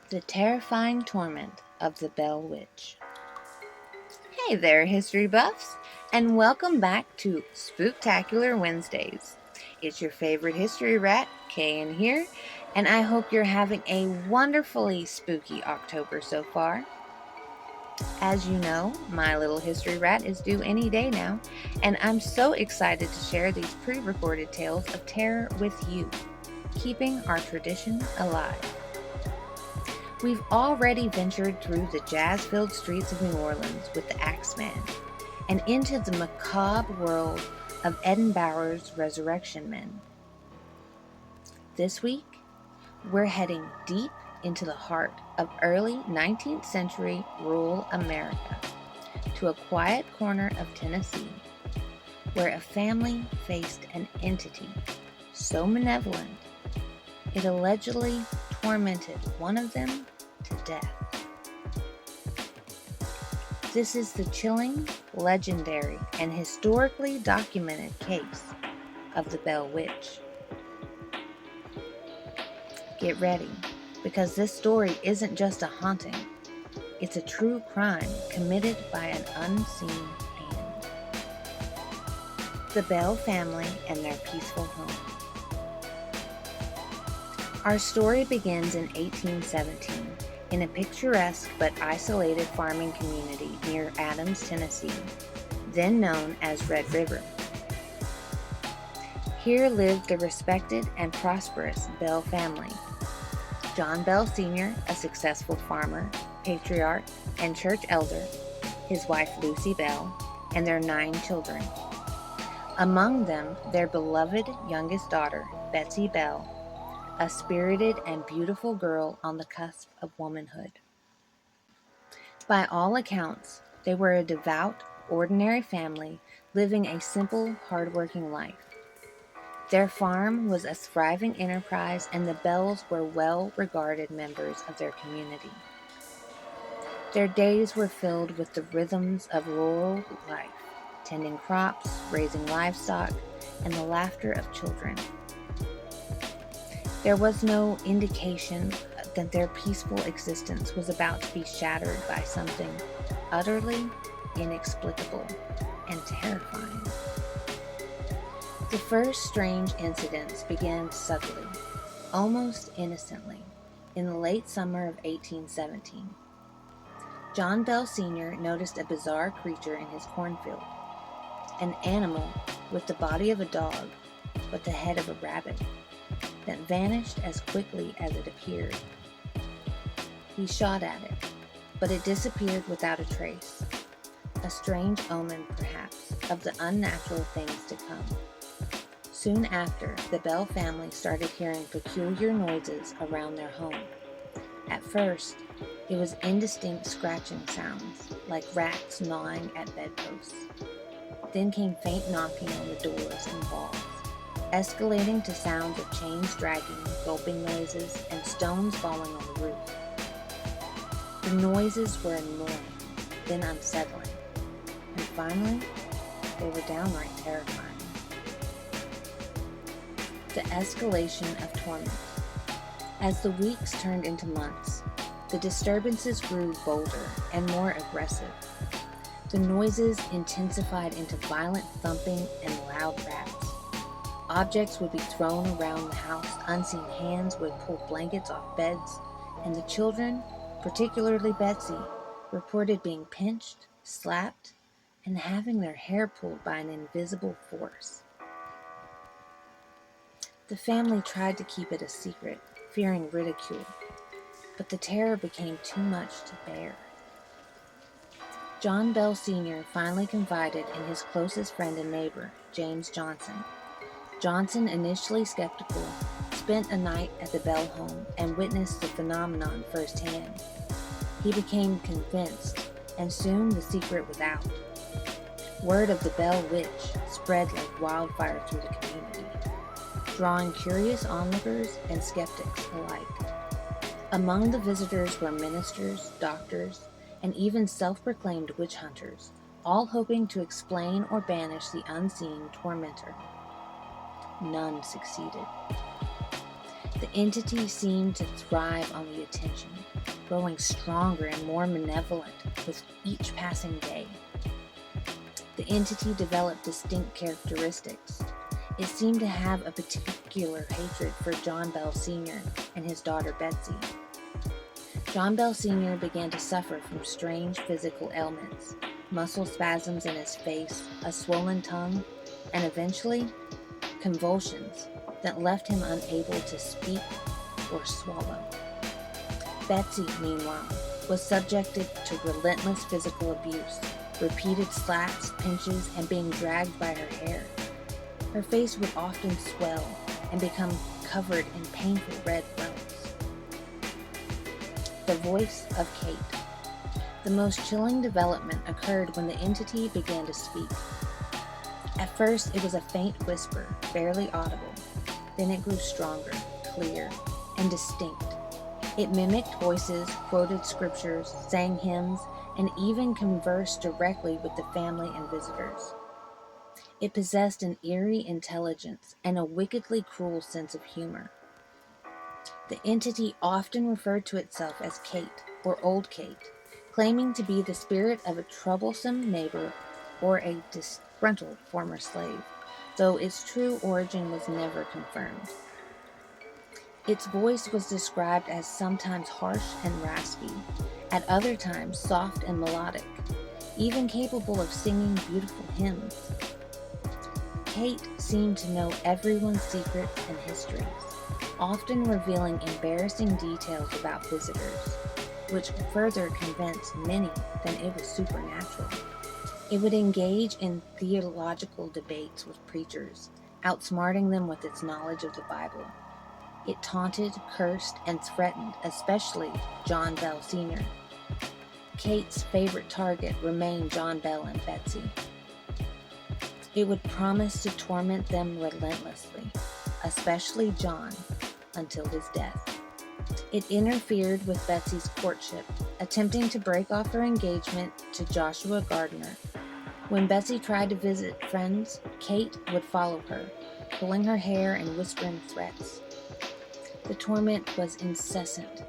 The Terrifying Torment of the Bell Witch. Hey there, history buffs, and welcome back to Spooktacular Wednesdays. It's your favorite history rat, Kayan here, and I hope you're having a wonderfully spooky October so far. As you know, my little history rat is due any day now, and I'm so excited to share these pre-recorded tales of terror with you, keeping our tradition alive. We've already ventured through the jazz-filled streets of New Orleans with the Axeman and into the macabre world of Edinburgh's Resurrection Men. This week, we're heading deep into the heart of early 19th century rural America to a quiet corner of Tennessee where a family faced an entity so malevolent it allegedly tormented one of them to death. This is the chilling, legendary, and historically documented case of the Bell Witch. Get ready, because this story isn't just a haunting, it's a true crime committed by an unseen hand. The Bell family and their peaceful home. Our story begins in 1817 in a picturesque but isolated farming community near Adams, Tennessee, then known as Red River. Here lived the respected and prosperous Bell family. John Bell Sr., a successful farmer, patriarch, and church elder, his wife Lucy Bell, and their 9 children. Among them, their beloved youngest daughter, Betsy Bell, a spirited and beautiful girl on the cusp of womanhood. By all accounts, they were a devout, ordinary family living a simple, hard-working life. Their farm was a thriving enterprise, and the Bells were well-regarded members of their community. Their days were filled with the rhythms of rural life, tending crops, raising livestock, and the laughter of children. There was no indication that their peaceful existence was about to be shattered by something utterly inexplicable and terrifying. The first strange incidents began subtly, almost innocently, in the late summer of 1817. John Bell Sr. noticed a bizarre creature in his cornfield, an animal with the body of a dog but the head of a rabbit, that vanished as quickly as it appeared. He shot at it, but it disappeared without a trace, a strange omen, perhaps, of the unnatural things to come. Soon after, the Bell family started hearing peculiar noises around their home. At first, it was indistinct scratching sounds, like rats gnawing at bedposts. Then came faint knocking on the doors and walls, escalating to sounds of chains dragging, gulping noises, and stones falling on the roof. The noises were annoying, then unsettling, and finally, they were downright terrifying. The escalation of torment. As the weeks turned into months, the disturbances grew bolder and more aggressive. The noises intensified into violent thumping and loud raps. Objects would be thrown around the house, unseen hands would pull blankets off beds, and the children, particularly Betsy, reported being pinched, slapped, and having their hair pulled by an invisible force. The family tried to keep it a secret, fearing ridicule, but the terror became too much to bear. John Bell Sr. finally confided in his closest friend and neighbor, James Johnson. Johnson, initially skeptical, spent a night at the Bell home and witnessed the phenomenon firsthand. He became convinced, and soon the secret was out. Word of the Bell Witch spread like wildfire through the community, drawing curious onlookers and skeptics alike. Among the visitors were ministers, doctors, and even self-proclaimed witch hunters, all hoping to explain or banish the unseen tormentor. None succeeded. The entity seemed to thrive on the attention, growing stronger and more malevolent with each passing day. The entity developed distinct characteristics. It seemed to have a particular hatred for John Bell Sr. and his daughter Betsy. John Bell Sr. began to suffer from strange physical ailments, muscle spasms in his face, a swollen tongue, and eventually convulsions that left him unable to speak or swallow. Betsy, meanwhile, was subjected to relentless physical abuse, repeated slaps, pinches, and being dragged by her hair. Her face would often swell and become covered in painful red welts. The voice of Kate. The most chilling development occurred when the entity began to speak. At first, it was a faint whisper, barely audible. Then it grew stronger, clear, and distinct. It mimicked voices, quoted scriptures, sang hymns, and even conversed directly with the family and visitors. It possessed an eerie intelligence and a wickedly cruel sense of humor. The entity often referred to itself as Kate or Old Kate, claiming to be the spirit of a troublesome neighbor or a disgruntled former slave, though its true origin was never confirmed. Its voice was described as sometimes harsh and raspy, at other times soft and melodic, even capable of singing beautiful hymns. Kate seemed to know everyone's secrets and histories, often revealing embarrassing details about visitors, which further convinced many that it was supernatural. It would engage in theological debates with preachers, outsmarting them with its knowledge of the Bible. It taunted, cursed, and threatened, especially John Bell Sr. Kate's favorite target remained John Bell and Betsy. It would promise to torment them relentlessly, especially John, until his death. It interfered with Betsy's courtship, attempting to break off her engagement to Joshua Gardner. When Betsy tried to visit friends, Kate would follow her, pulling her hair and whispering threats. The torment was incessant,